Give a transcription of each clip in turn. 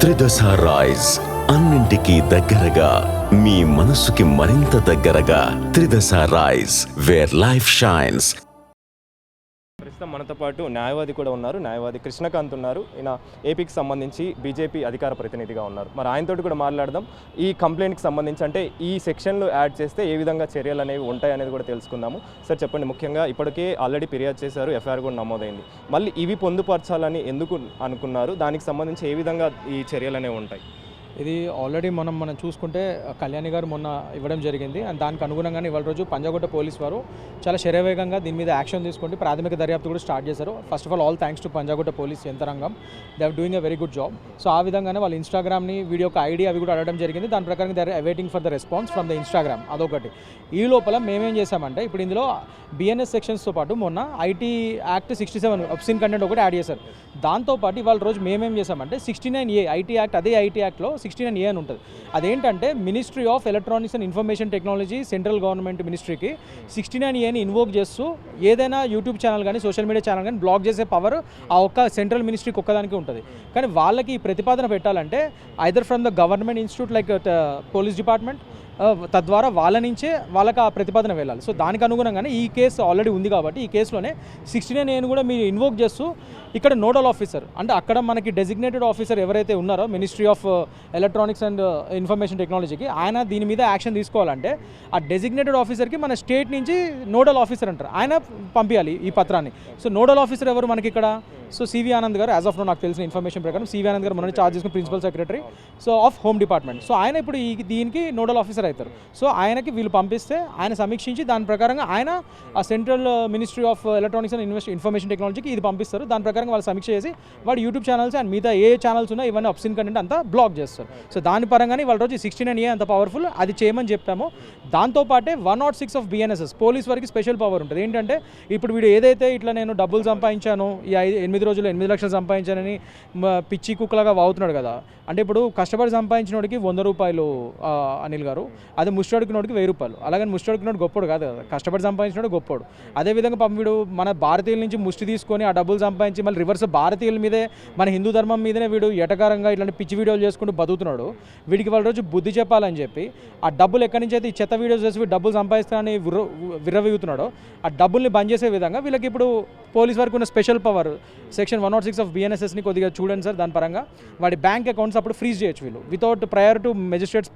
త్రిదశ rice అన్నింటికీ దగ్గరగా మీ మనసుకి మరింత దగ్గరగా త్రిదశ రైస్ వేర్ లైఫ్ షైన్స్. ప్రస్తుతం మనతో పాటు న్యాయవాది కూడా ఉన్నారు. న్యాయవాది కృష్ణకాంత్ ఉన్నారు. ఈయన ఏపీకి సంబంధించి బీజేపీ అధికార ప్రతినిధిగా ఉన్నారు. మరి ఆయనతోటి కూడా మాట్లాడదాం. ఈ కంప్లైంట్కి సంబంధించి అంటే ఈ సెక్షన్లు యాడ్ చేస్తే ఏ విధంగా చర్యలు అనేవి ఉంటాయి అనేది కూడా తెలుసుకుందాము. సార్ చెప్పండి, ముఖ్యంగా ఇప్పటికే ఆల్రెడీ ఫిర్యాదు చేశారు, ఎఫ్ఐఆర్ కూడా నమోదైంది. మళ్ళీ ఇవి పొందుపరచాలని ఎందుకు అనుకున్నారు? దానికి సంబంధించి ఏ విధంగా ఈ చర్యలు అనేవి ఉంటాయి? ఇది ఆల్రెడీ మనం చూసుకుంటే కళ్యాణి గారు మొన్న ఇవ్వడం జరిగింది. అండ్ దానికి అనుగుణంగానే ఇవాళ రోజు పంజాగుట్ట పోలీస్ వారు చాలా శరవేగంగా దీని మీద యాక్షన్ తీసుకుంటే ప్రాథమిక దర్యాప్తు కూడా స్టార్ట్ చేశారు. First of all thanks to Panjagutta police యంత్రాంగం. They are doing a very good job. So ఆ విధంగానే వాళ్ళు ఇన్స్టాగ్రామ్ని వీడియో ఒక ఐడి అవి కూడా అడగడం జరిగింది. దాని ప్రకారం they are awaiting for the response from the Instagram. అదొకటి. ఈ లోపల మేమేం చేశామంటే ఇప్పుడు ఇందులో బిఎన్ఎస్ సెక్షన్స్తో పాటు మొన్న ఐటీ యాక్ట్ 67 అబ్సిన్ కంటెంట్ ఒకటి యాడ్ చేశారు. దాంతోపాటు ఇవాళ రోజు మేమేం చేశామంటే 69A ఐటీ యాక్ట్, అదే ఐటీ యాక్ట్లో 69A అని ఉంటుంది. అదేంటంటే ministry of electronics and information technology central government మినిస్ట్రీకి 69Aని ఇన్వోక్ చేస్తూ ఏదైనా యూట్యూబ్ ఛానల్ కానీ సోషల్ మీడియా ఛానల్ కానీ బ్లాక్ చేసే పవర్ ఆ ఒక్క సెంట్రల్ మినిస్ట్రీకి ఒక్కదానికి ఉంటుంది. కానీ వాళ్ళకి ఈ ప్రతిపాదన పెట్టాలంటే either from the government institute like police department, తద్వారా వాళ్ళ నుంచే వాళ్ళకి ఆ ప్రతిపాదన వెళ్ళాలి. సో దానికి అనుగుణంగానే ఈ కేసు ఆల్రెడీ ఉంది కాబట్టి ఈ కేసులోనే 69A కూడా మీరు ఇన్వోక్ చేస్తూ ఇక్కడ నోడల్ ఆఫీసర్ అంటే అక్కడ మనకి డెసిగ్నేటెడ్ ఆఫీసర్ ఎవరైతే ఉన్నారో ministry of electronics and information టెక్నాలజీకి ఆయన దీని మీద యాక్షన్ తీసుకోవాలంటే ఆ డెసిగ్నేటెడ్ ఆఫీసర్కి మన స్టేట్ నుంచి నోడల్ ఆఫీసర్ అంటారు, ఆయన పంపించాలి ఈ పత్రాన్ని. సో నోడల్ ఆఫీసర్ ఎవరు మనకి ఇక్కడ? సో సివి ఆనంద్ గారు, యాజ్ ఆఫ్ నో నాకు తెలిసిన ఇన్ఫర్మేషన్ ప్రకారం సివి ఆనంద్ గారు మొన్న చార్జ్ చేసుకుని principal secretary so of home department. So ఆయన ఇప్పుడు దీనికి నోడల్ ఆఫీసర్ అవుతారు. సో ఆయనకి వీళ్ళు పంపిస్తే ఆయన సమీక్షించి దాని ప్రకారంగా ఆయన ఆ central ministry of electronics and information టెక్నాలజీకి ఇది పంపిస్తారు. దాని ప్రకారంగా వాళ్ళు సమీక్ష చేసి వాడు యూట్యూబ్ ఛానల్స్ అండ్ మిగతా ఏ ఛానల్స్ ఉన్నా ఇవన్నీ అబ్సిన్ కంటెంట్ అంతా బ్లాక్ చేస్తారు. సో దాని పరంగానే వాళ్ళ రోజు 69A అంత పవర్ఫుల్, అది చేయమని చెప్పాము. దాంతోపాటే 106 ఆఫ్ బిఎన్ఎస్ఎస్ పోలీస్ వారికి స్పెషల్ పవర్ ఉంటుంది. ఏంటంటే ఇప్పుడు వీడు ఏదైతే ఇట్లా నేను డబ్బులు సంపాదించాను ఈ 8 రోజులు 8 లక్షలు సంపాదించానని పిచ్చి కుక్కలాగా వాగుతున్నాడు కదా. అంటే ఇప్పుడు కష్టపడి సంపాదించిన వాడికి 100 రూపాయలు అనిల్ గారు, అదే ముష్టడుకున్నోడికి 1000 రూపాయలు. అలాగని ముష్టడుకున్నోడు గొప్పడు కాదు కదా, కష్టపడి సంపాదించినోడు గొప్పడు. అదేవిధంగా పాపం వీడు మన భారతీయుల నుంచి ముష్టి తీసుకొని ఆ డబ్బులు సంపాదించి మళ్ళీ రివర్స్ భారతీయుల మీదే మన హిందూ ధర్మం మీదనే వీడు ఎటకారంగా ఇట్లాంటి పిచ్చి వీడియోలు చేసుకుంటూ బతుకుతున్నాడు. వీడికి వాళ్ళ రోజు బుద్ధి చెప్పాలని చెప్పి ఆ డబ్బులు ఎక్కడి నుంచి అయితే ఈ చెత్త వీడియోస్ చేసి వీడు డబ్బులు సంపాదిస్తానని విర్రవీగుతున్నాడో ఆ డబ్బుల్ని బంద్ చేసే విధంగా వీళ్ళకి ఇప్పుడు పోలీస్ వారికి ఉన్న స్పెషల్ పవర్ సెక్షన్ 106 ఆఫ్ బిఎన్ఎస్ఎస్ని కొద్దిగా చూడండి సార్. దాని పరంగా వాడి బ్యాంక్ అకౌంట్స్ అప్పుడు ఫ్రీజ్ చేయొచ్చు వీళ్ళు without prior to magistrates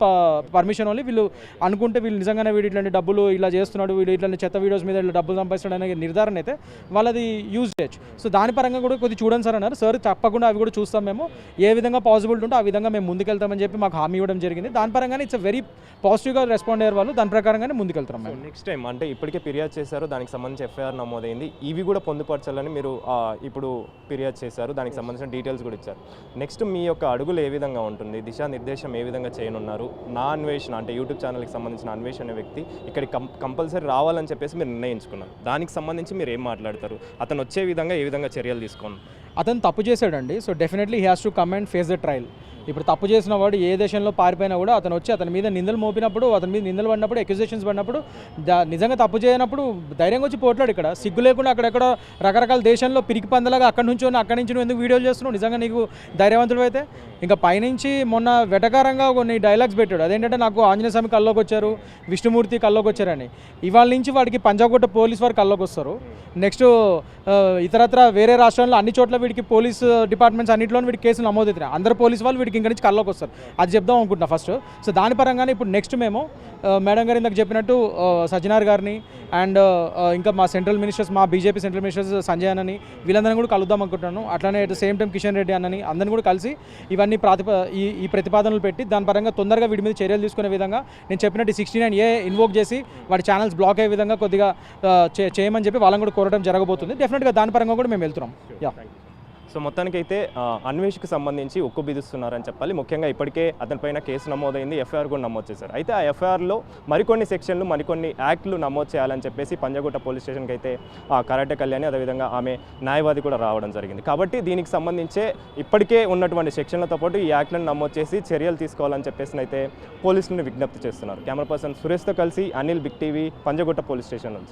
permission only. వీళ్ళు అనుకుంటే వీళ్ళు నిజంగానే వీడు ఇట్లాంటి డబ్బులు ఇలా చేస్తున్నాడు, వీడు ఇట్లాంటి చెత్త వీడియోస్ మీద ఇలా డబ్బులు సంపాదిస్తాడు అనే నిర్ధారణ అయితే వాళ్ళది యూజ్ చేయొచ్చు. సో దాని పరంగా కూడా కొద్దిగా చూడండి సార్ అన్నారు. సార్ తప్పకుండా అవి కూడా చూస్తాం, మేము ఏ విధంగా పాసిబిలిటీ ఉంటే ఆ విధంగా మేము ముందుకెళ్తామని చెప్పి మాకు హామీ ఇవ్వడం జరిగింది. దాని పరంగానే ఇట్స్ వెరీ పాజిటివ్గా రెస్పాండ్ అయ్యారు వాళ్ళు. దాని ప్రకారంగానే ముందుకెళ్తాం మేము. నెక్స్ట్ టైం అంటే ఇప్పటికే ఫిర్యాదు చేశారు, దానికి సంబంధించి ఎఫ్ఐఆర్ నమోదైంది, ఇవి కూడా పొందుపరచాలని మీరు ఇప్పుడు ఫిర్యాదు చేశారు, దానికి సంబంధించిన డీటెయిల్స్ కూడా ఇచ్చారు. నెక్స్ట్ మీ యొక్క అడుగులు ఏ విధంగా ఉంటుంది, దిశానిర్దేశం ఏ విధంగా చేయనున్నారు? నా అన్వేషణ అంటే యూట్యూబ్ ఛానల్కి సంబంధించిన అన్వేషణ అనే వ్యక్తి ఇక్కడ కంపల్సరీ రావాలని చెప్పేసి మీరు నిర్ణయించుకున్నారు. దానికి సంబంధించి మీరు ఏం మాట్లాడతారు? అతను వచ్చే విధంగా ఏ విధంగా చర్యలు తీసుకోండి? అతను తప్పు చేశాడండి. So definitely he has to come and face the trial. ఇప్పుడు తప్పు చేసిన వాడు ఏ దేశంలో పారిపోయినా కూడా అతను వచ్చి అతని మీద నిందలు మోపినప్పుడు, అతని మీద నిందలు పడినప్పుడు, అక్యూజేషన్స్ పడినప్పుడు నిజంగా తప్పు చేయనప్పుడు ధైర్యంగా వచ్చి పోట్లాడు. ఇక్కడ సిగ్గు లేకుండా అక్కడెక్కడ రకరకాల దేశంలో పిరికి పందలాగా అక్కడి నుంచి నువ్వు ఎందుకు వీడియోలు చేస్తున్నావు? నిజంగా నీకు ధైర్యవంతుడు అయితే ఇంకా పైనుంచి మొన్న వెటకారంగా కొన్ని డైలాగ్స్ పెట్టాడు. అదేంటంటే నాకు ఆంజనేయ స్వామి కల్లోకి వచ్చారు, విష్ణుమూర్తి కల్లోకి వచ్చారని. ఇవాళ నుంచి వాడికి పంజాగుట్ట పోలీస్ వారు కల్లోకి వస్తారు. నెక్స్ట్ ఇతరత్ర వేరే రాష్ట్రాల్లో అన్ని చోట్ల వీడికి పోలీస్ డిపార్ట్మెంట్స్ అన్నింటిలోనూ వీడికి కేసులు నమోదవుతున్నాయి. అందరు పోలీసు వాళ్ళు వీడికి ఇంక నుంచి కల్లోకి వస్తారు. అది చెప్దాం అనుకుంటున్నా ఫస్ట్. సో దాని పరంగానే ఇప్పుడు నెక్స్ట్ మేము మేడం గారు ఇందాక చెప్పినట్టు సజ్జనార్ గారిని అండ్ ఇంకా మా సెంట్రల్ మినిస్టర్స్, మా బీజేపీ సెంట్రల్ మినిస్టర్స్ సంజయ్ అన్నని వీళ్ళందరినీ కూడా కలుద్దాం అనుకుంటున్నాను. అట్లానే at the same time Kishan Reddy అన్నని అందరిని కూడా కలిసి ఇవన్నీ ఈ ప్రతిపాదనలు పెట్టి దాని పరంగా తొందరగా వీడి మీద చర్యలు తీసుకునే విధంగా నేను చెప్పినట్టు 69A ఇన్వోక్ చేసి వాడి ఛానల్స్ బ్లాక్ అయ్యే విధంగా కొద్దిగా చేయమని చెప్పి వాళ్ళని కూడా కోరడం జరగబోతుంది. డెఫినెట్గా దాని పరంగా కూడా మేము వెళ్తున్నాం. యా. సో మొత్తానికైతే అన్వేషణకు సంబంధించి ఉక్కు బిదుస్తున్నారని చెప్పాలి. ముఖ్యంగా ఇప్పటికే అతనిపైన కేసు నమోదైంది, ఎఫ్ఐఆర్ కూడా నమోదు చేశారు. అయితే ఆ ఎఫ్ఐఆర్లో మరికొన్ని సెక్షన్లు, మరికొన్ని యాక్ట్లు నమోదు చేయాలని చెప్పేసి పంజాగుట్ట పోలీస్ స్టేషన్కి అయితే కరాటే కళ్యాణి అదేవిధంగా ఆమె న్యాయవాది కూడా రావడం జరిగింది. కాబట్టి దీనికి సంబంధించే ఇప్పటికే ఉన్నటువంటి సెక్షన్లతో పాటు ఈ యాక్ట్లను నమోదు చేసి చర్యలు తీసుకోవాలని చెప్పేసి అయితే పోలీసులను విజ్ఞప్తి చేస్తున్నారు. కెమెరా పర్సన్ సురేష్తో కలిసి Anil, big TV, Panjagutta police station నుంచి.